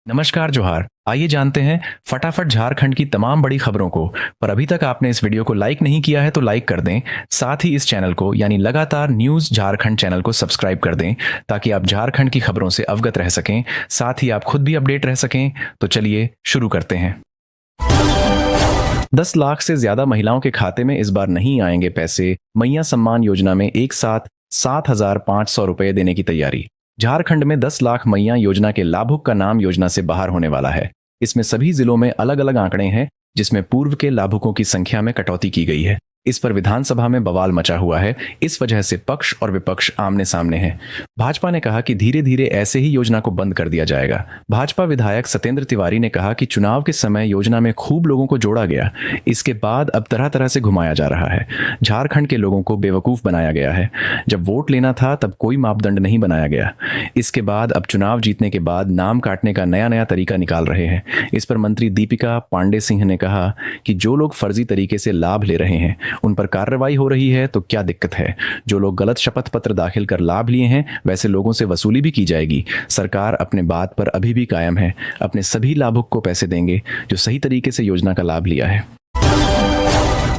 नमस्कार जोहार। आइए जानते हैं फटाफट झारखंड की तमाम बड़ी खबरों को। पर अभी तक आपने इस वीडियो को लाइक नहीं किया है तो लाइक कर दें। साथ ही इस चैनल को यानी लगातार न्यूज़ झारखंड चैनल को सब्सक्राइब कर दें ताकि आप झारखंड की खबरों से अवगत रह सकें, साथ ही आप खुद भी अपडेट रह सकें। तो चलिए शुरू करते हैं। 10 लाख से ज्यादा महिलाओं के खाते में इस बार नहीं आएंगे पैसे। मैया सम्मान योजना में एक साथ 7,500 रुपए देने की तैयारी। झारखंड में 10 लाख मैया योजना के लाभुक का नाम योजना से बाहर होने वाला है। इसमें सभी जिलों में अलग अलग आंकड़े हैं, जिसमें पूर्व के लाभुकों की संख्या में कटौती की गई है। इस पर विधानसभा में बवाल मचा हुआ है। इस वजह से पक्ष और विपक्ष आमने सामने हैं। भाजपा ने कहा कि धीरे धीरे ऐसे ही योजना को बंद कर दिया जाएगा। भाजपा विधायक सत्येंद्र तिवारी ने कहा कि चुनाव के समय योजना में खूब लोगों को जोड़ा गया, इसके बाद अब तरह तरह से घुमाया जा रहा है। झारखंड के लोगों को बेवकूफ बनाया गया है। जब वोट लेना था तब कोई मापदंड नहीं बनाया गया। इसके बाद अब चुनाव जीतने के बाद नाम काटने का नया नया तरीका निकाल रहे हैं। इस पर मंत्री दीपिका पांडे सिंह ने कहा कि जो लोग फर्जी तरीके से लाभ ले रहे हैं उन पर कार्रवाई हो रही है, तो क्या दिक्कत है। जो लोग गलत शपथ पत्र दाखिल कर लाभ लिए हैं वैसे लोगों से वसूली भी की जाएगी। सरकार अपने बात पर अभी भी कायम है। अपने सभी लाभुक को पैसे देंगे जो सही तरीके से योजना का लाभ लिया है।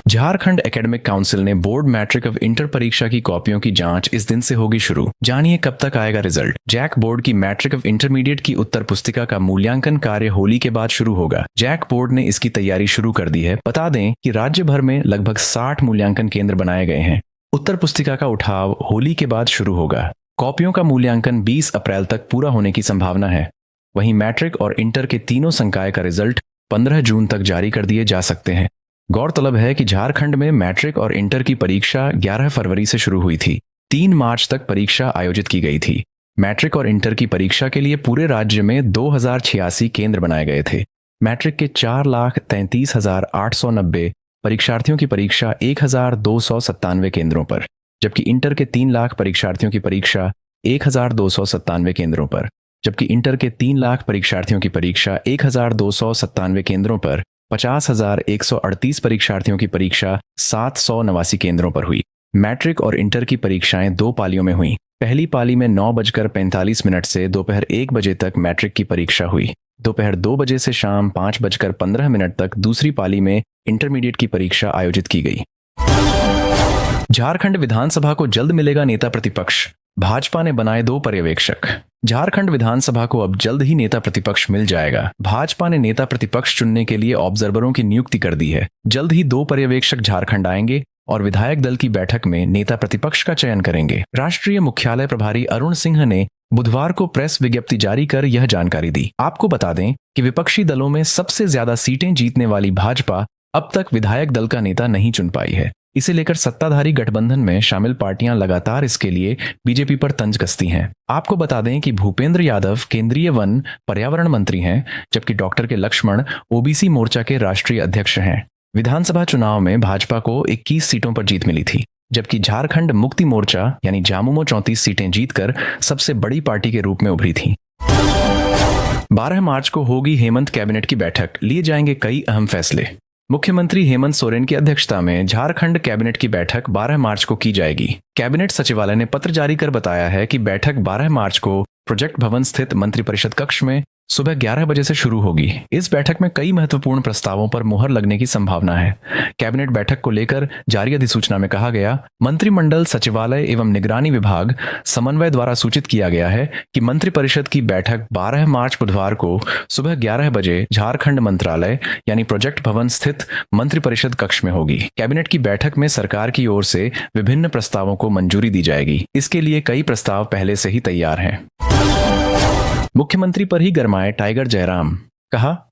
झारखंड एकेडमिक काउंसिल ने बोर्ड मैट्रिक और इंटर परीक्षा की कॉपियों की जांच इस दिन से होगी शुरू। जानिए कब तक आएगा रिजल्ट। जैक बोर्ड की मैट्रिक और इंटरमीडिएट की उत्तर पुस्तिका का मूल्यांकन कार्य होली के बाद शुरू होगा। जैक बोर्ड ने इसकी तैयारी शुरू कर दी है। बता दें कि राज्य भर में लगभग 60 मूल्यांकन केंद्र बनाए गए हैं। उत्तर पुस्तिका का उठाव होली के बाद शुरू होगा। कॉपियों का मूल्यांकन 20 अप्रैल तक पूरा होने की संभावना है। वहीं मैट्रिक और इंटर के तीनों संकाय का रिजल्ट 15 जून तक जारी कर दिए जा सकते हैं। गौरतलब है कि झारखंड में मैट्रिक और इंटर की परीक्षा 11 फरवरी से शुरू हुई थी। 3 मार्च तक परीक्षा आयोजित की गई थी। मैट्रिक और इंटर की परीक्षा के लिए पूरे राज्य में 2086 केंद्र बनाए गए थे। मैट्रिक के 4,33,890 परीक्षार्थियों की परीक्षा 1,297 केंद्रों पर, जबकि इंटर के 3 लाख परीक्षार्थियों की परीक्षा 1,297 केंद्रों पर, जबकि इंटर के 3 लाख परीक्षार्थियों की परीक्षा 1,297 केंद्रों पर, 50,138 परीक्षार्थियों की परीक्षा 789 केंद्रों पर हुई। मैट्रिक और इंटर की परीक्षाएं 2 पालियों में हुई। पहली पाली में 9:45 से दोपहर 1 बजे तक मैट्रिक की परीक्षा हुई। दोपहर 2 बजे से शाम 5:15 तक दूसरी पाली में इंटरमीडिएट की परीक्षा आयोजित की गई। झारखंड विधानसभा को जल्द मिलेगा नेता प्रतिपक्ष। भाजपा ने बनाए 2 पर्यवेक्षक। झारखंड विधानसभा को अब जल्द ही नेता प्रतिपक्ष मिल जाएगा। भाजपा ने नेता प्रतिपक्ष चुनने के लिए ऑब्जर्वरों की नियुक्ति कर दी है। जल्द ही 2 पर्यवेक्षक झारखंड आएंगे और विधायक दल की बैठक में नेता प्रतिपक्ष का चयन करेंगे। राष्ट्रीय मुख्यालय प्रभारी अरुण सिंह ने बुधवार को प्रेस विज्ञप्ति जारी कर यह जानकारी दी। आपको बता दें कि विपक्षी दलों में सबसे ज्यादा सीटें जीतने वाली भाजपा अब तक विधायक दल का नेता नहीं चुन पाई है। इसे लेकर सत्ताधारी गठबंधन में शामिल पार्टियां लगातार इसके लिए बीजेपी पर तंज कसती हैं। आपको बता दें कि भूपेंद्र यादव केंद्रीय वन पर्यावरण मंत्री हैं, जबकि डॉक्टर के लक्ष्मण ओबीसी मोर्चा के राष्ट्रीय अध्यक्ष हैं। विधानसभा चुनाव में भाजपा को 21 सीटों पर जीत मिली थी, जबकि झारखंड मुक्ति मोर्चा यानी झामुमो 34 सीटें जीतकर सबसे बड़ी पार्टी के रूप में उभरी थी। 12 मार्च को होगी हेमंत कैबिनेट की बैठक, लिए जाएंगे कई अहम फैसले। मुख्यमंत्री हेमंत सोरेन की अध्यक्षता में झारखंड कैबिनेट की बैठक 12 मार्च को की जाएगी। कैबिनेट सचिवालय ने पत्र जारी कर बताया है कि बैठक 12 मार्च को प्रोजेक्ट भवन स्थित मंत्रिपरिषद कक्ष में सुबह 11 बजे से शुरू होगी। इस बैठक में कई महत्वपूर्ण प्रस्तावों पर मुहर लगने की संभावना है। कैबिनेट बैठक को लेकर जारी अधिसूचना में कहा गया, मंत्रिमंडल सचिवालय एवं निगरानी विभाग समन्वय द्वारा सूचित किया गया है कि मंत्रिपरिषद की बैठक 12 मार्च बुधवार को सुबह 11 बजे झारखंड मंत्रालय यानी प्रोजेक्ट भवन स्थित मंत्रिपरिषद कक्ष में होगी। कैबिनेट की बैठक में सरकार की ओर से विभिन्न प्रस्तावों को मंजूरी दी जाएगी। इसके लिए कई प्रस्ताव पहले से ही तैयार हैं। मुख्यमंत्री पर ही गरमाए टाइगर जयराम। कहा,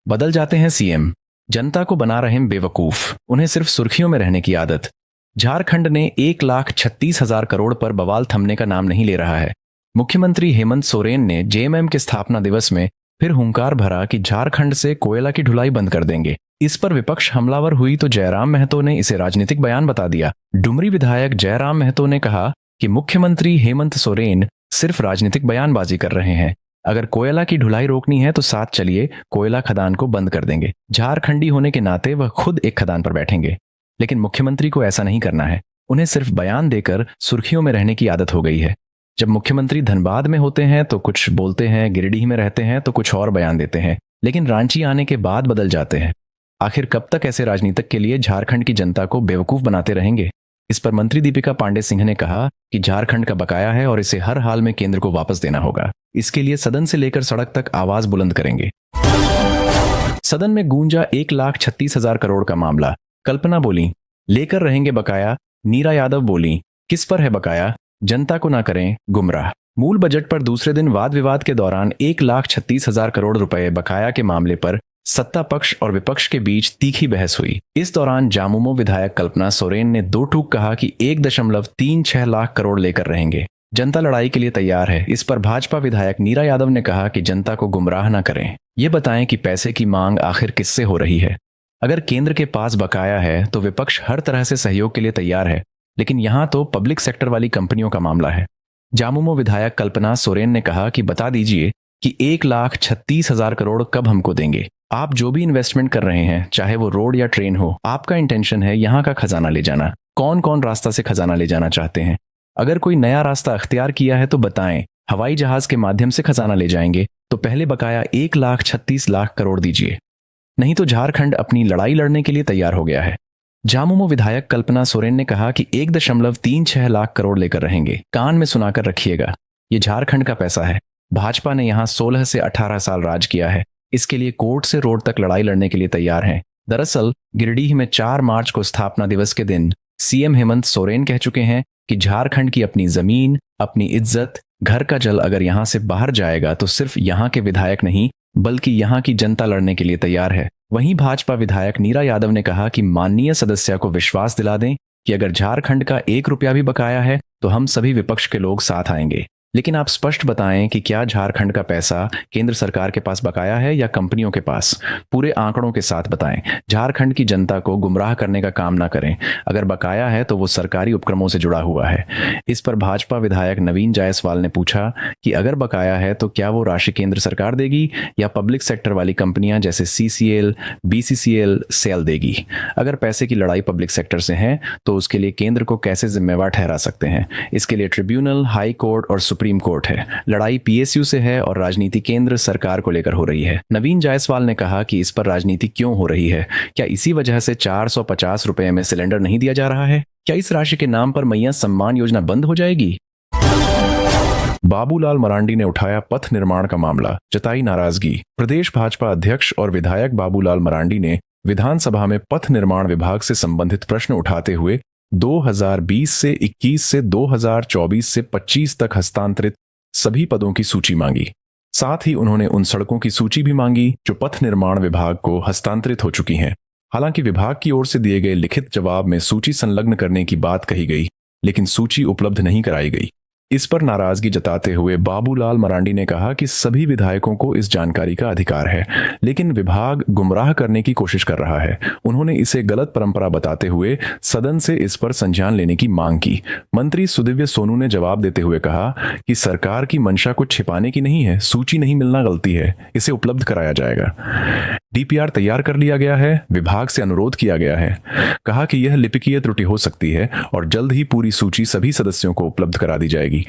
बदल जाते हैं सीएम, जनता को बना रहे बेवकूफ, उन्हें सिर्फ सुर्खियों में रहने की आदत। झारखंड ने 1,36,000 करोड़ पर बवाल थमने का नाम नहीं ले रहा है। मुख्यमंत्री हेमंत सोरेन ने जेएमएम के स्थापना दिवस में फिर हुंकार भरा कि झारखंड से कोयला की ढुलाई बंद कर देंगे। इस पर विपक्ष हमलावर हुई तो जयराम महतो ने इसे राजनीतिक बयान बता दिया। डुमरी विधायक जयराम महतो ने कहा कि मुख्यमंत्री हेमंत सोरेन सिर्फ राजनीतिक बयानबाजी कर रहे हैं। अगर कोयला की ढुलाई रोकनी है तो साथ चलिए, कोयला खदान को बंद कर देंगे। झारखंडी होने के नाते वह खुद एक खदान पर बैठेंगे, लेकिन मुख्यमंत्री को ऐसा नहीं करना है। उन्हें सिर्फ बयान देकर सुर्खियों में रहने की आदत हो गई है। जब मुख्यमंत्री धनबाद में होते हैं तो कुछ बोलते हैं, गिरिडीह में रहते हैं तो कुछ और बयान देते हैं, लेकिन रांची आने के बाद बदल जाते हैं। आखिर कब तक ऐसे राजनीतिक के लिए झारखंड की जनता को बेवकूफ बनाते रहेंगे? इस पर मंत्री दीपिका पांडे सिंह ने कहा कि झारखंड का बकाया है और इसे हर हाल में केंद्र को वापस देना होगा। इसके लिए सदन से लेकर सड़क तक आवाज बुलंद करेंगे। सदन में गूंजा 1,36,000 करोड़ का मामला। कल्पना बोली, लेकर रहेंगे बकाया। नीरा यादव बोली, किस पर है बकाया? जनता को ना करें गुमराह। मूल बजट पर दूसरे दिन वाद विवाद के दौरान 1,36,000 करोड़ रुपए बकाया के मामले पर सत्ता पक्ष और विपक्ष के बीच तीखी बहस हुई। इस दौरान जामुमो विधायक कल्पना सोरेन ने दो टूक कहा कि 1.36 लाख करोड़ लेकर रहेंगे, जनता लड़ाई के लिए तैयार है। इस पर भाजपा विधायक नीरा यादव ने कहा कि जनता को गुमराह न करें, ये बताएं कि पैसे की मांग आखिर किससे हो रही है। अगर केंद्र के पास बकाया है तो विपक्ष हर तरह से सहयोग के लिए तैयार है, लेकिन यहां तो पब्लिक सेक्टर वाली कंपनियों का मामला है। जामुमो विधायक कल्पना सोरेन ने कहा कि बता दीजिए कि 1,36,000 करोड़ कब हमको देंगे। आप जो भी इन्वेस्टमेंट कर रहे हैं, चाहे वो रोड या ट्रेन हो, आपका इंटेंशन है यहाँ का खजाना ले जाना। कौन कौन रास्ता से खजाना ले जाना चाहते हैं? अगर कोई नया रास्ता अख्तियार किया है तो बताएं। हवाई जहाज के माध्यम से खजाना ले जाएंगे तो पहले बकाया 1,36,00,000 करोड़ दीजिए, नहीं तो झारखंड अपनी लड़ाई लड़ने के लिए तैयार हो गया है। जामुमो विधायक कल्पना सोरेन ने कहा कि 1.36 लाख करोड़ लेकर रहेंगे। कान में सुनाकर रखिएगा, ये झारखंड का पैसा है। भाजपा ने यहाँ 16 से 18 साल राज किया है, इसके लिए कोर्ट से रोड तक लड़ाई लड़ने के लिए तैयार हैं। दरअसल गिरिडीह में 4 मार्च को स्थापना दिवस के दिन सीएम हेमंत सोरेन कह चुके हैं कि झारखंड की अपनी जमीन, अपनी इज्जत, घर का जल अगर यहाँ से बाहर जाएगा तो सिर्फ यहाँ के विधायक नहीं बल्कि यहाँ की जनता लड़ने के लिए तैयार है। वहीं भाजपा विधायक नीरा यादव ने कहा कि माननीय सदस्य को विश्वास दिला दें कि अगर झारखंड का 1 रुपया भी बकाया है तो हम सभी विपक्ष के लोग साथ आएंगे, लेकिन आप स्पष्ट बताएं कि क्या झारखंड का पैसा केंद्र सरकार के पास बकाया है या कंपनियों के पास। पूरे आंकड़ों के साथ बताएं। झारखंड की जनता को गुमराह करने का काम ना करें। अगर बकाया है तो वो सरकारी उपक्रमों से जुड़ा हुआ है। इस पर भाजपा विधायक नवीन जायसवाल ने पूछा कि अगर बकाया है तो क्या वो राशि केंद्र सरकार देगी या पब्लिक सेक्टर वाली कंपनियां जैसे CCL, BCCL, सेल देगी? अगर पैसे की लड़ाई पब्लिक सेक्टर से है तो उसके लिए केंद्र को कैसे जिम्मेवार ठहरा सकते हैं? इसके लिए ट्रिब्यूनल, हाई कोर्ट और सुप्रीम कोर्ट है। लड़ाई PSU से है और राजनीति केंद्र सरकार को लेकर हो रही है। नवीन जायसवाल ने कहा कि इस पर राजनीति क्यों हो रही है? क्या इसी वजह से 450 रुपए में सिलेंडर नहीं दिया जा रहा है? क्या इस राशि के नाम पर मैया सम्मान योजना बंद हो जाएगी? बाबूलाल मरांडी ने उठाया पथ निर्माण का मामला, जताई नाराजगी। प्रदेश भाजपा अध्यक्ष और विधायक बाबूलाल मरांडी ने विधानसभा में पथ निर्माण विभाग से संबंधित प्रश्न उठाते हुए 2020 से 21 से 2024 से 25 तक हस्तांतरित सभी पदों की सूची मांगी। साथ ही उन्होंने उन सड़कों की सूची भी मांगी जो पथ निर्माण विभाग को हस्तांतरित हो चुकी हैं। हालांकि विभाग की ओर से दिए गए लिखित जवाब में सूची संलग्न करने की बात कही गई, लेकिन सूची उपलब्ध नहीं कराई गई। इस पर नाराजगी जताते हुए बाबूलाल मरांडी ने कहा कि सभी विधायकों को इस जानकारी का अधिकार है, लेकिन विभाग गुमराह करने की कोशिश कर रहा है। उन्होंने इसे गलत परंपरा बताते हुए सदन से इस पर संज्ञान लेने की मांग की। मंत्री सुदिव्य सोनू ने जवाब देते हुए कहा कि सरकार की मंशा को छिपाने की नहीं है, सूची नहीं मिलना गलती है, इसे उपलब्ध कराया जाएगा। DPR तैयार कर लिया गया है, विभाग से अनुरोध किया गया है। कहा कि यह लिपिकीय त्रुटि हो सकती है और जल्द ही पूरी सूची सभी सदस्यों को उपलब्ध करा दी जाएगी।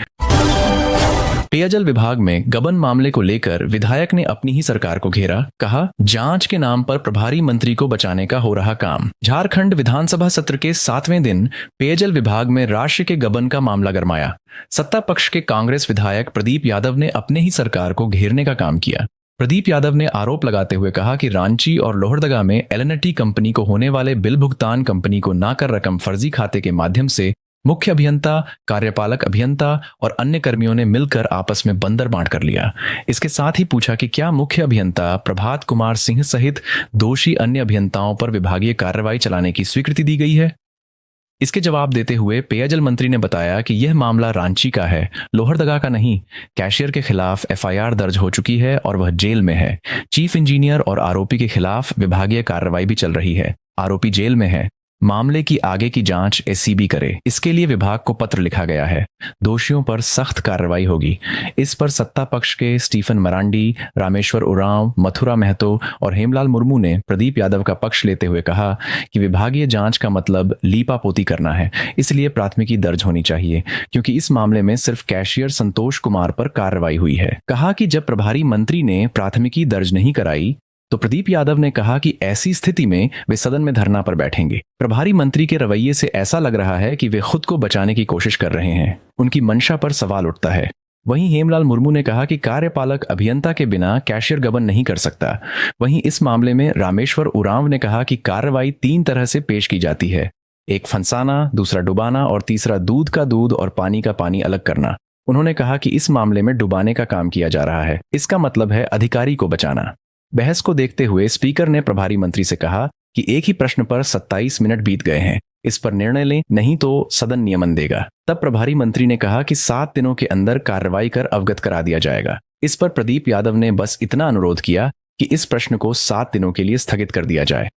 पेयजल विभाग में गबन मामले को लेकर विधायक ने अपनी ही सरकार को घेरा। कहा, जांच के नाम पर प्रभारी मंत्री को बचाने का हो रहा काम। झारखंड विधानसभा सत्र के 7वें दिन पेयजल विभाग में राशि के गबन का मामला गरमाया। सत्ता पक्ष के कांग्रेस विधायक प्रदीप यादव ने अपने ही सरकार को घेरने का काम किया। प्रदीप यादव ने आरोप लगाते हुए कहा कि रांची और लोहरदगा में L&T कंपनी को होने वाले बिल भुगतान कंपनी को ना कर रकम फर्जी खाते के माध्यम से मुख्य अभियंता, कार्यपालक अभियंता और अन्य कर्मियों ने मिलकर आपस में बंदर बांट कर लिया। इसके साथ ही पूछा कि क्या मुख्य अभियंता प्रभात कुमार सिंह सहित दोषी अन्य अभियंताओं पर विभागीय कार्रवाई चलाने की स्वीकृति दी गई है? इसके जवाब देते हुए पेयजल मंत्री ने बताया कि यह मामला रांची का है, लोहरदगा का नहीं। कैशियर के खिलाफ FIR दर्ज हो चुकी है और वह जेल में है। चीफ इंजीनियर और आरोपी के खिलाफ विभागीय कार्रवाई भी चल रही है। आरोपी जेल में है। मामले की आगे की जांच एसीबी करे, इसके लिए विभाग को पत्र लिखा गया है। दोषियों पर सख्त कार्रवाई होगी। इस पर सत्ता पक्ष के स्टीफन मरांडी, रामेश्वर उरांव, मथुरा महतो और हेमलाल मुर्मू ने प्रदीप यादव का पक्ष लेते हुए कहा कि विभागीय जांच का मतलब लीपापोती करना है, इसलिए प्राथमिकी दर्ज होनी चाहिए, क्योंकि इस मामले में सिर्फ कैशियर संतोष कुमार पर कार्रवाई हुई है। कहा कि जब प्रभारी मंत्री ने प्राथमिकी दर्ज नहीं कराई तो प्रदीप यादव ने कहा कि ऐसी स्थिति में वे सदन में धरना पर बैठेंगे। प्रभारी मंत्री के रवैये से ऐसा लग रहा है कि वे खुद को बचाने की कोशिश कर रहे हैं। उनकी मंशा पर सवाल उठता है। वहीं हेमलाल मुर्मू ने कहा कि कार्यपालक अभियंता के बिना कैशियर गबन नहीं कर सकता। वहीं इस मामले में रामेश्वर उरांव ने कहा कि कार्रवाई 3 तरह से पेश की जाती है, एक फंसाना, दूसरा डुबाना और तीसरा दूध का दूध और पानी का पानी अलग करना। उन्होंने कहा कि इस मामले में डुबाने का काम किया जा रहा है, इसका मतलब है अधिकारी को बचाना। बहस को देखते हुए स्पीकर ने प्रभारी मंत्री से कहा कि एक ही प्रश्न पर 27 मिनट बीत गए हैं, इस पर निर्णय लें, नहीं तो सदन नियमन देगा। तब प्रभारी मंत्री ने कहा कि 7 दिनों के अंदर कार्रवाई कर अवगत करा दिया जाएगा। इस पर प्रदीप यादव ने बस इतना अनुरोध किया कि इस प्रश्न को 7 दिनों के लिए स्थगित कर दिया जाए।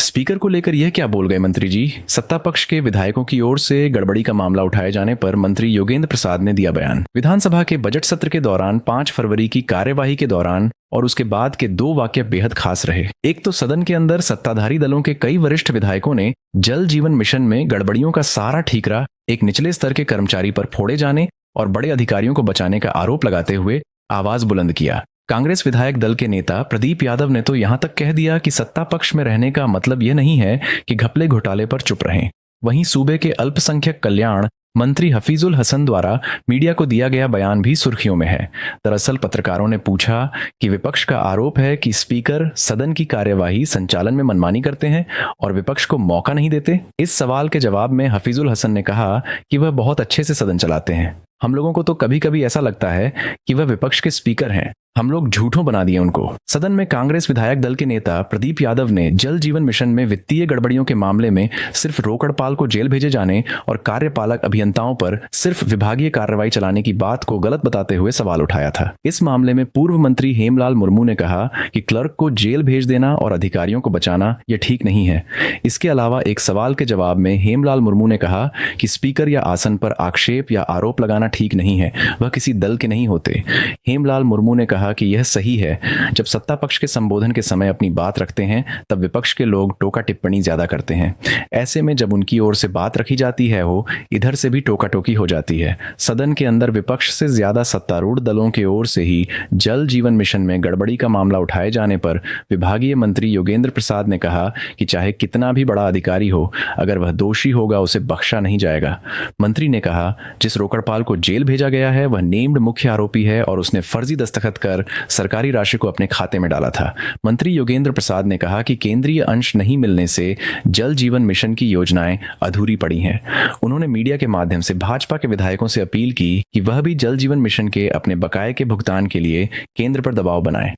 स्पीकर को लेकर यह क्या बोल गए मंत्री जी? सत्ता पक्ष के विधायकों की ओर से गड़बड़ी का मामला उठाए जाने पर मंत्री योगेंद्र प्रसाद ने दिया बयान। विधानसभा के बजट सत्र के दौरान 5 फरवरी की कार्यवाही के दौरान और उसके बाद के 2 वाक्य बेहद खास रहे। एक तो सदन के अंदर सत्ताधारी दलों के कई वरिष्ठ विधायकों ने जल जीवन मिशन में गड़बड़ियों का सारा ठीकरा एक निचले स्तर के कर्मचारी पर फोड़े जाने और बड़े अधिकारियों को बचाने का आरोप लगाते हुए आवाज बुलंद किया। कांग्रेस विधायक दल के नेता प्रदीप यादव ने तो यहां तक कह दिया कि सत्ता पक्ष में रहने का मतलब यह नहीं है कि घपले घोटाले पर चुप रहें। वहीं सूबे के अल्पसंख्यक कल्याण मंत्री हफीजुल हसन द्वारा मीडिया को दिया गया बयान भी सुर्खियों में है। दरअसल पत्रकारों ने पूछा कि विपक्ष का आरोप है कि स्पीकर सदन की कार्यवाही संचालन में मनमानी करते हैं और विपक्ष को मौका नहीं देते। इस सवाल के जवाब में हफीजुल हसन ने कहा कि वह बहुत अच्छे से सदन चलाते हैं। हम लोगों को तो कभी कभी ऐसा लगता है कि वह विपक्ष के स्पीकर हैं। हम लोग झूठों बना दिए उनको। सदन में कांग्रेस विधायक दल के नेता प्रदीप यादव ने जल जीवन मिशन में वित्तीय गड़बड़ियों के मामले में सिर्फ रोकड़पाल को जेल भेजे जाने और कार्यपालक अभियंताओं पर सिर्फ विभागीय कार्रवाई चलाने की बात को गलत बताते हुए सवाल उठाया था। इस मामले में पूर्व मंत्री हेमलाल मुर्मू ने कहा कि क्लर्क को जेल भेज देना और अधिकारियों को बचाना यह ठीक नहीं है। इसके अलावा एक सवाल के जवाब में हेमलाल मुर्मू ने कहा कि स्पीकर या आसन पर आक्षेप या आरोप लगाना ठीक नहीं है, वह किसी दल के नहीं होते। हेमलाल मुर्मू ने कहा कि यह सही है, जब सत्ता पक्ष के संबोधन के समय अपनी बात रखते हैं तब विपक्ष के लोग टोका टिप्पणी ज्यादा करते हैं। ऐसे में जब उनकी ओर से बात रखी जाती है इधर से भी टोका टोकी हो जाती है। सदन के अंदर विपक्ष से ज्यादा सत्तारूढ़ दलों की ओर से ही जल जीवन मिशन में गड़बड़ी का मामला उठाए जाने पर विभागीय मंत्री योगेंद्र प्रसाद ने कहा कि चाहे कितना भी बड़ा अधिकारी हो, अगर वह दोषी होगा उसे बख्शा नहीं जाएगा। मंत्री ने कहा जिस रोकड़पाल को जेल भेजा गया है वह नेम्ड मुख्य आरोपी है और उसने फर्जी दस्तखत कर सरकारी राशि को अपने खाते में डाला था। मंत्री योगेंद्र प्रसाद ने कहा कि केंद्रीय अंश नहीं मिलने से जल जीवन मिशन की योजनाएं अधूरी पड़ी हैं। उन्होंने मीडिया के माध्यम से भाजपा के विधायकों से अपील की कि वह भी जल जीवन मिशन के अपने बकाये के भुगतान के लिए केंद्र पर दबाव बनाएं।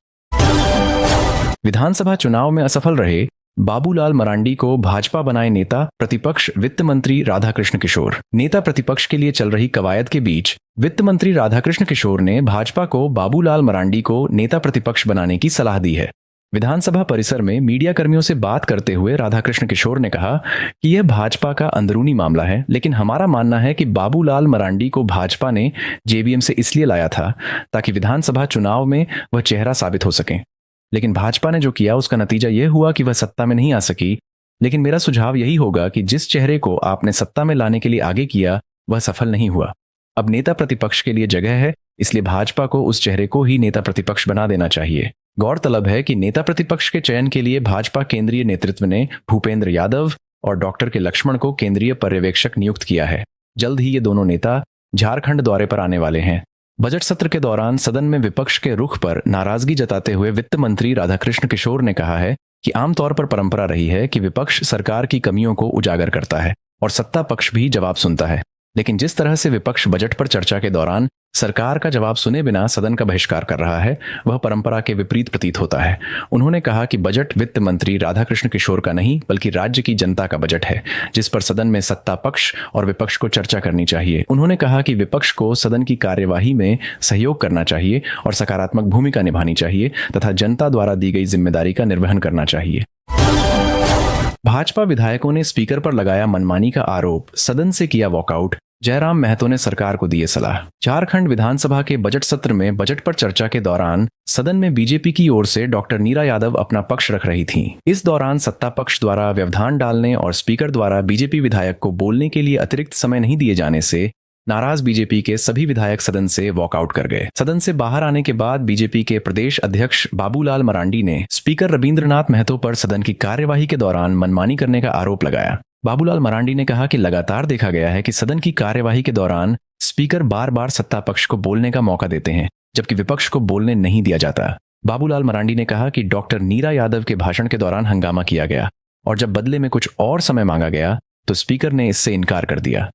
विधानसभा चुनाव में असफल रहे बाबूलाल मरांडी को भाजपा बनाए नेता प्रतिपक्ष वित्त मंत्री राधाकृष्ण किशोर। नेता प्रतिपक्ष के लिए चल रही कवायद के बीच वित्त मंत्री राधाकृष्ण किशोर ने भाजपा को बाबूलाल मरांडी को नेता प्रतिपक्ष बनाने की सलाह दी है। विधानसभा परिसर में मीडिया कर्मियों से बात करते हुए राधाकृष्ण किशोर ने कहा कि यह भाजपा का अंदरूनी मामला है, लेकिन हमारा मानना है कि बाबूलाल मरांडी को भाजपा ने जेवीएम से इसलिए लाया था ताकि विधानसभा चुनाव में वह चेहरा साबित हो सके। लेकिन भाजपा ने जो किया उसका नतीजा यह हुआ कि वह सत्ता में नहीं आ सकी। लेकिन मेरा सुझाव यही होगा कि जिस चेहरे को आपने सत्ता में लाने के लिए आगे किया वह सफल नहीं हुआ। अब नेता प्रतिपक्ष के लिए जगह है, इसलिए भाजपा को उस चेहरे को ही नेता प्रतिपक्ष बना देना चाहिए। गौरतलब है कि नेता प्रतिपक्ष के चयन के लिए भाजपा केंद्रीय नेतृत्व ने भूपेंद्र यादव और डॉक्टर के लक्ष्मण को केंद्रीय पर्यवेक्षक नियुक्त किया है। जल्द ही ये दोनों नेता झारखंड दौरे पर आने वाले हैं। बजट सत्र के दौरान सदन में विपक्ष के रुख पर नाराजगी जताते हुए वित्त मंत्री राधाकृष्ण किशोर ने कहा है कि आमतौर पर परंपरा रही है कि विपक्ष सरकार की कमियों को उजागर करता है और सत्ता पक्ष भी जवाब सुनता है। लेकिन जिस तरह से विपक्ष बजट पर चर्चा के दौरान सरकार का जवाब सुने बिना सदन का बहिष्कार कर रहा है, वह परंपरा के विपरीत प्रतीत होता है। उन्होंने कहा कि बजट वित्त मंत्री राधाकृष्ण किशोर का नहीं बल्कि राज्य की जनता का बजट है, जिस पर सदन में सत्ता पक्ष और विपक्ष को चर्चा करनी चाहिए। उन्होंने कहा कि विपक्ष को सदन की कार्यवाही में सहयोग करना चाहिए और सकारात्मक भूमिका निभानी चाहिए तथा जनता द्वारा दी गई जिम्मेदारी का निर्वहन करना चाहिए। भाजपा विधायकों ने स्पीकर पर लगाया मनमानी का आरोप, सदन से किया वॉकआउट। जयराम महतो ने सरकार को दिए सलाह। झारखंड विधानसभा के बजट सत्र में बजट पर चर्चा के दौरान सदन में बीजेपी की ओर से डॉक्टर नीरा यादव अपना पक्ष रख रही थीं। इस दौरान सत्ता पक्ष द्वारा व्यवधान डालने और स्पीकर द्वारा बीजेपी विधायक को बोलने के लिए अतिरिक्त समय नहीं दिए जाने से नाराज बीजेपी के सभी विधायक सदन से वॉकआउट कर गए। सदन से बाहर आने के बाद बीजेपी के प्रदेश अध्यक्ष बाबूलाल मरांडी ने स्पीकर रविंद्रनाथ महतो पर सदन की कार्यवाही के दौरान मनमानी करने का आरोप लगाया। बाबूलाल मरांडी ने कहा कि लगातार देखा गया है कि सदन की कार्यवाही के दौरान स्पीकर बार बार सत्ता पक्ष को बोलने का मौका देते हैं, जबकि विपक्ष को बोलने नहीं दिया जाता। बाबूलाल मरांडी ने कहा कि डॉक्टर नीरा यादव के भाषण के दौरान हंगामा किया गया और जब बदले में कुछ और समय मांगा गया तो स्पीकर ने इससे इनकार कर दिया।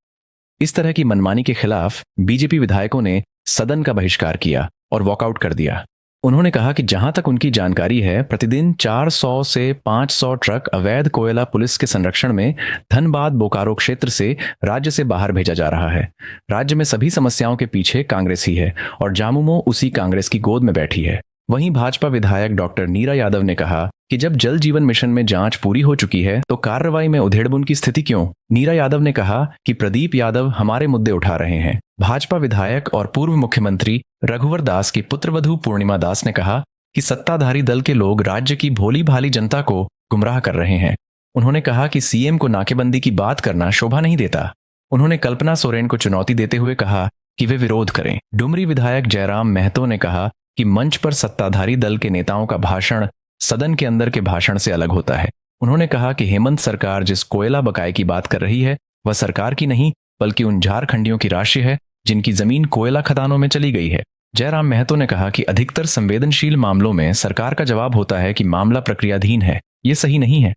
इस तरह की मनमानी के खिलाफ बीजेपी विधायकों ने सदन का बहिष्कार किया और वॉकआउट कर दिया। उन्होंने कहा कि जहां तक उनकी जानकारी है, प्रतिदिन 400 से 500 ट्रक अवैध कोयला पुलिस के संरक्षण में धनबाद बोकारो क्षेत्र से राज्य से बाहर भेजा जा रहा है। राज्य में सभी समस्याओं के पीछे कांग्रेस ही है और जामुमो उसी कांग्रेस की गोद में बैठी है। वहीं भाजपा विधायक डॉक्टर नीरा यादव ने कहा कि जब जल जीवन मिशन में जांच पूरी हो चुकी है तो कार्रवाई में उधेड़बुन की स्थिति क्यों? नीरा यादव ने कहा कि प्रदीप यादव हमारे मुद्दे उठा रहे हैं। भाजपा विधायक और पूर्व मुख्यमंत्री रघुवर दास की पुत्रवधू पूर्णिमा दास ने कहा कि सत्ताधारी दल के लोग राज्य की भोली भाली जनता को गुमराह कर रहे हैं। उन्होंने कहा कि सीएम को नाकेबंदी की बात करना शोभा नहीं देता। उन्होंने कल्पना सोरेन को चुनौती देते हुए कहा कि वे विरोध करें। डुमरी विधायक जयराम महतो ने कहा कि मंच पर सत्ताधारी दल के नेताओं का भाषण सदन के अंदर के भाषण से अलग होता है। उन्होंने कहा कि हेमंत सरकार जिस कोयला बकाये की बात कर रही है वह सरकार की नहीं बल्कि उन झारखंडियों की राशि है जिनकी जमीन कोयला खदानों में चली गई है। जयराम महतो ने कहा कि अधिकतर संवेदनशील मामलों में सरकार का जवाब होता है कि मामला प्रक्रियाधीन है। ये सही नहीं है।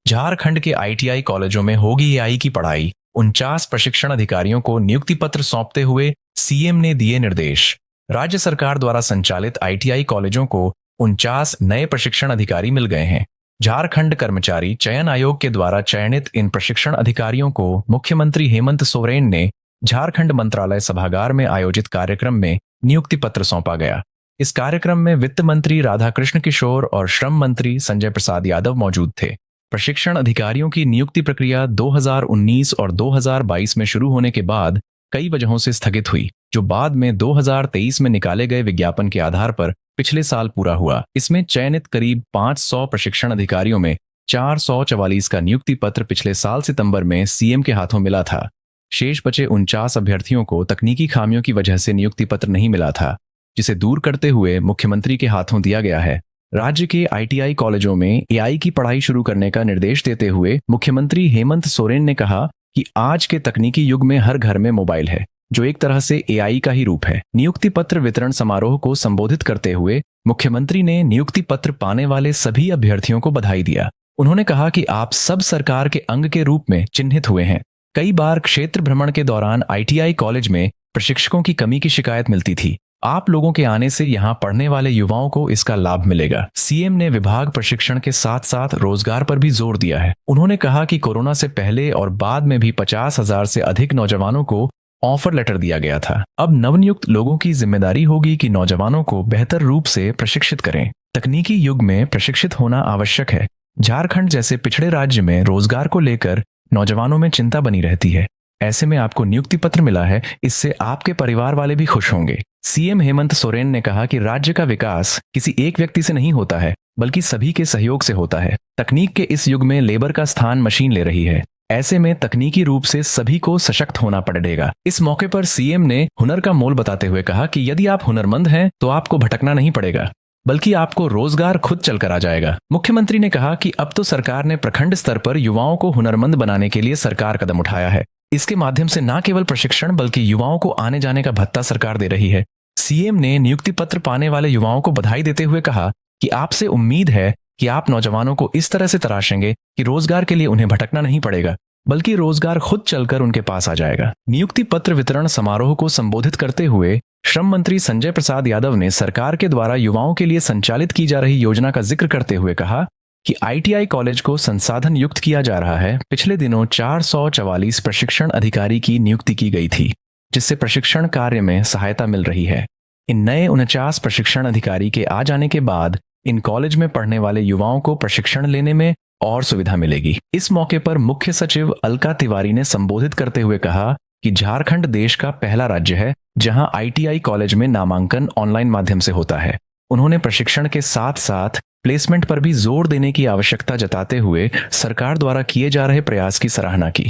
झारखंड के आईटीआई कॉलेजों में होगी एआई की पढ़ाई। 49 प्रशिक्षण अधिकारियों को नियुक्ति पत्र सौंपते हुए सीएम ने दिए निर्देश। राज्य सरकार द्वारा संचालित आईटीआई कॉलेजों को 49 नए प्रशिक्षण अधिकारी मिल गए हैं। झारखंड कर्मचारी चयन आयोग के द्वारा चयनित इन प्रशिक्षण अधिकारियों को मुख्यमंत्री हेमंत सोरेन ने झारखंड मंत्रालय सभागार में आयोजित कार्यक्रम में नियुक्ति पत्र सौंपा गया। इस कार्यक्रम में वित्त मंत्री राधाकृष्ण किशोर और श्रम मंत्री संजय प्रसाद यादव मौजूद थे। प्रशिक्षण अधिकारियों की नियुक्ति प्रक्रिया 2019 और 2022 में शुरू होने के बाद कई वजहों से स्थगित हुई, जो बाद में 2023 में निकाले गए विज्ञापन के आधार पर पिछले साल पूरा हुआ। इसमें चयनित करीब 500 प्रशिक्षण अधिकारियों में 444 का नियुक्ति पत्र पिछले साल सितंबर में सीएम के हाथों मिला था। शेष बचे 49 अभ्यर्थियों को तकनीकी खामियों की वजह से नियुक्ति पत्र नहीं मिला था, जिसे दूर करते हुए मुख्यमंत्री के हाथों दिया गया है। राज्य के आईटीआई कॉलेजों में एआई की पढ़ाई शुरू करने का निर्देश देते हुए मुख्यमंत्री हेमंत सोरेन ने कहा कि आज के तकनीकी युग में हर घर में मोबाइल है, जो एक तरह से एआई का ही रूप है। नियुक्ति पत्र वितरण समारोह को संबोधित करते हुए मुख्यमंत्री ने नियुक्ति पत्र पाने वाले सभी अभ्यर्थियों को बधाई दिया। उन्होंने कहा कि आप सब सरकार के अंग के रूप में चिन्हित हुए हैं। कई बार क्षेत्र भ्रमण के दौरान आईटीआई कॉलेज में प्रशिक्षकों की कमी की शिकायत मिलती थी। आप लोगों के आने से यहाँ पढ़ने वाले युवाओं को इसका लाभ मिलेगा। सीएम ने विभाग प्रशिक्षण के साथ साथ रोजगार पर भी जोर दिया है। उन्होंने कहा कि कोरोना से पहले और बाद में भी 50,000 से अधिक नौजवानों को ऑफर लेटर दिया गया था। अब नवनियुक्त लोगों की जिम्मेदारी होगी कि नौजवानों को बेहतर रूप से प्रशिक्षित करें। तकनीकी युग में प्रशिक्षित होना आवश्यक है। झारखंड जैसे पिछड़े राज्य में रोजगार को लेकर नौजवानों में चिंता बनी रहती है। ऐसे में आपको नियुक्ति पत्र मिला है, इससे आपके परिवार वाले भी खुश होंगे। सीएम हेमंत सोरेन ने कहा कि राज्य का विकास किसी एक व्यक्ति से नहीं होता है, बल्कि सभी के सहयोग से होता है। तकनीक के इस युग में लेबर का स्थान मशीन ले रही है। ऐसे में तकनीकी रूप से सभी को सशक्त होना पड़ेगा। इस मौके पर सीएम ने हुनर का मोल बताते हुए कहा कि यदि आप हुनरमंद हैं तो आपको भटकना नहीं पड़ेगा, बल्कि आपको रोजगार खुद चलकर आ जाएगा। मुख्यमंत्री ने कहा कि अब तो सरकार ने प्रखंड स्तर पर युवाओं को हुनरमंद बनाने के लिए सरकार कदम उठाया है। इसके माध्यम से न केवल प्रशिक्षण बल्कि युवाओं को आने जाने का भत्ता सरकार दे रही है। सीएम ने नियुक्ति पत्र पाने वाले युवाओं को बधाई देते हुए कहा कि आपसे उम्मीद है कि आप नौजवानों को इस तरह से तराशेंगे कि रोजगार के लिए उन्हें भटकना नहीं पड़ेगा, बल्कि रोजगार खुद चलकर उनके पास आ जाएगा। नियुक्ति पत्र वितरण समारोह को संबोधित करते हुए श्रम मंत्री संजय प्रसाद यादव ने सरकार के द्वारा युवाओं के लिए संचालित की जा रही योजना का जिक्र करते हुए कहा कि आईटीआई कॉलेज को संसाधन युक्त किया जा रहा है। पिछले दिनों 444 प्रशिक्षण अधिकारी की नियुक्ति की गई थी, जिससे प्रशिक्षण कार्य में सहायता मिल रही है। इन नए 49 प्रशिक्षण अधिकारी के आ जाने के बाद इन कॉलेज में पढ़ने वाले युवाओं को प्रशिक्षण लेने में और सुविधा मिलेगी। इस मौके पर मुख्य सचिव अलका तिवारी ने संबोधित करते हुए कहा कि झारखंड देश का पहला राज्य है जहां ITI कॉलेज में नामांकन ऑनलाइन माध्यम से होता है। उन्होंने प्रशिक्षण के साथ साथ प्लेसमेंट पर भी जोर देने की आवश्यकता जताते हुए सरकार द्वारा किए जा रहे प्रयास की सराहना की।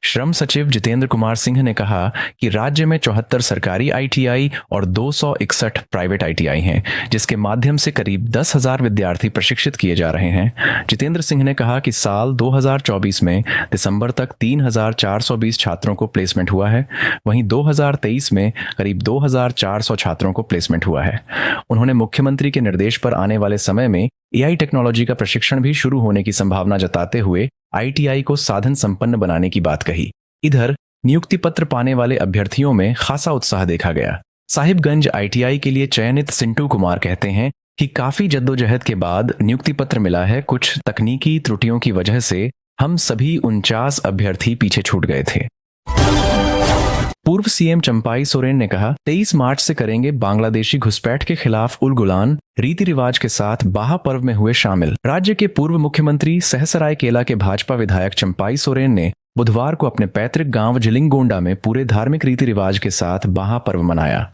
श्रम सचिव जितेंद्र कुमार सिंह ने कहा कि राज्य में 74 सरकारी ITI और 261 प्राइवेट ITI हैं, जिसके माध्यम से करीब 10,000 विद्यार्थी प्रशिक्षित किए जा रहे हैं। जितेंद्र सिंह ने कहा कि साल 2024 में दिसंबर तक 3,420 छात्रों को प्लेसमेंट हुआ है, वहीं 2023 में करीब 2,400 छात्रों को प्लेसमेंट हुआ है। उन्होंने मुख्यमंत्री के निर्देश पर आने वाले समय में AI टेक्नोलॉजी का प्रशिक्षण भी शुरू होने की संभावना जताते हुए ITI को साधन संपन्न बनाने की बात कही। इधर नियुक्ति पत्र पाने वाले अभ्यर्थियों में खासा उत्साह देखा गया। साहिबगंज ITI के लिए चयनित सिंटू कुमार कहते हैं कि काफी जद्दोजहद के बाद नियुक्ति पत्र मिला है। कुछ तकनीकी त्रुटियों की वजह से हम सभी 49 अभ्यर्थी पीछे छूट गए थे। पूर्व CM चंपाई सोरेन ने कहा 23 मार्च से करेंगे बांग्लादेशी घुसपैठ के खिलाफ उलगुलान, रीति रिवाज के साथ बाहा पर्व में हुए शामिल। राज्य के पूर्व मुख्यमंत्री सहसरायकेला के भाजपा विधायक चंपाई सोरेन ने बुधवार को अपने पैतृक गांव जिलिंगगोंडा में पूरे धार्मिक रीति रिवाज के साथ बाहा पर्व मनाया,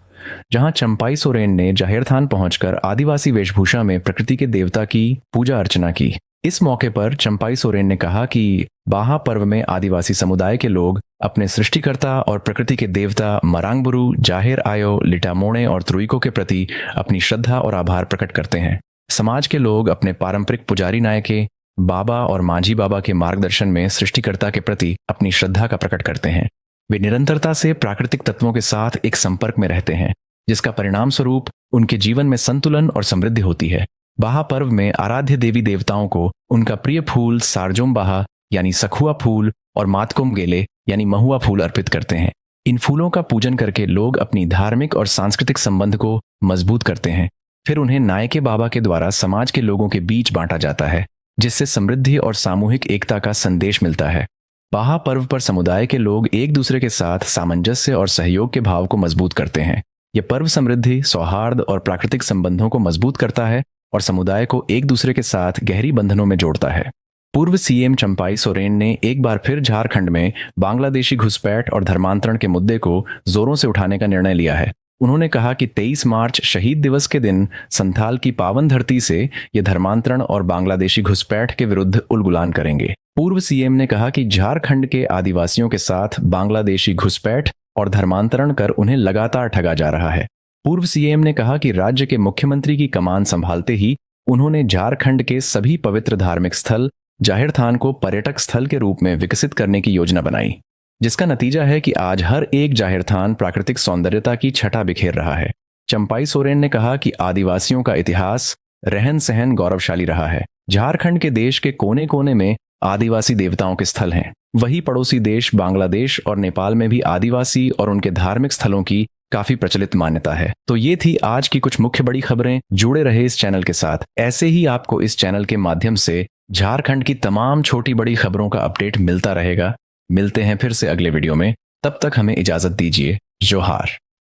जहां चंपाई सोरेन ने जाहिरथान पहुंचकर आदिवासी वेशभूषा में प्रकृति के देवता की पूजा अर्चना की। इस मौके पर चंपाई सोरेन ने कहा कि बाहा पर्व में आदिवासी समुदाय के लोग अपने सृष्टिकर्ता और प्रकृति के देवता मरांगबुरु, जाहिर आयो, लिटामोणे और त्रुइको के प्रति अपनी श्रद्धा और आभार प्रकट करते हैं। समाज के लोग अपने पारंपरिक पुजारी नायके, बाबा और मांझी बाबा के मार्गदर्शन में सृष्टिकर्ता के प्रति अपनी श्रद्धा का प्रकट करते हैं। वे निरंतरता से प्राकृतिक तत्वों के साथ एक संपर्क में रहते हैं, जिसका परिणाम स्वरूप उनके जीवन में संतुलन और समृद्धि होती है। बाहा पर्व में आराध्य देवी देवताओं को उनका प्रिय फूल सारजोम बाहा यानी सखुआ फूल और मातकुम गेले यानी महुआ फूल अर्पित करते हैं। इन फूलों का पूजन करके लोग अपनी धार्मिक और सांस्कृतिक संबंध को मजबूत करते हैं। फिर उन्हें नायके बाबा के द्वारा समाज के लोगों के बीच बांटा जाता है, जिससे समृद्धि और सामूहिक एकता का संदेश मिलता है। बाहा पर्व पर समुदाय के लोग एक दूसरे के साथ सामंजस्य और सहयोग के भाव को मजबूत करते हैं। यह पर्व समृद्धि, सौहार्द और प्राकृतिक संबंधों को मजबूत करता है और समुदाय को एक दूसरे के साथ गहरी बंधनों में जोड़ता है। पूर्व CM चंपाई सोरेन ने एक बार फिर झारखंड में बांग्लादेशी घुसपैठ और धर्मांतरण के मुद्दे को जोरों से उठाने का निर्णय लिया है। उन्होंने कहा कि 23 मार्च शहीद दिवस के दिन संथाल की पावन धरती से ये धर्मांतरण और बांग्लादेशी घुसपैठ के विरुद्ध उलगुलान करेंगे। पूर्व CM ने कहा कि झारखंड के आदिवासियों के साथ बांग्लादेशी घुसपैठ और धर्मांतरण कर उन्हें लगातार ठगा जा रहा है। पूर्व CM ने कहा कि राज्य के मुख्यमंत्री की कमान संभालते ही उन्होंने झारखंड के सभी पवित्र धार्मिक स्थल जाहिरथान को पर्यटक स्थल के रूप में विकसित करने की योजना बनाई, जिसका नतीजा है कि आज हर एक जाहिरथान प्राकृतिक सौंदर्यता की छटा बिखेर रहा है। चंपाई सोरेन ने कहा कि आदिवासियों का इतिहास, रहन सहन गौरवशाली रहा है। झारखंड के देश के कोने कोने में आदिवासी देवताओं के स्थल हैं। वही पड़ोसी देश बांग्लादेश और नेपाल में भी आदिवासी और उनके धार्मिक स्थलों की काफी प्रचलित मान्यता है। तो ये थी आज की कुछ मुख्य बड़ी खबरें। जुड़े रहे इस चैनल के साथ। ऐसे ही आपको इस चैनल के माध्यम से झारखंड की तमाम छोटी बड़ी खबरों का अपडेट मिलता रहेगा। मिलते हैं फिर से अगले वीडियो में, तब तक हमें इजाजत दीजिए। जोहार।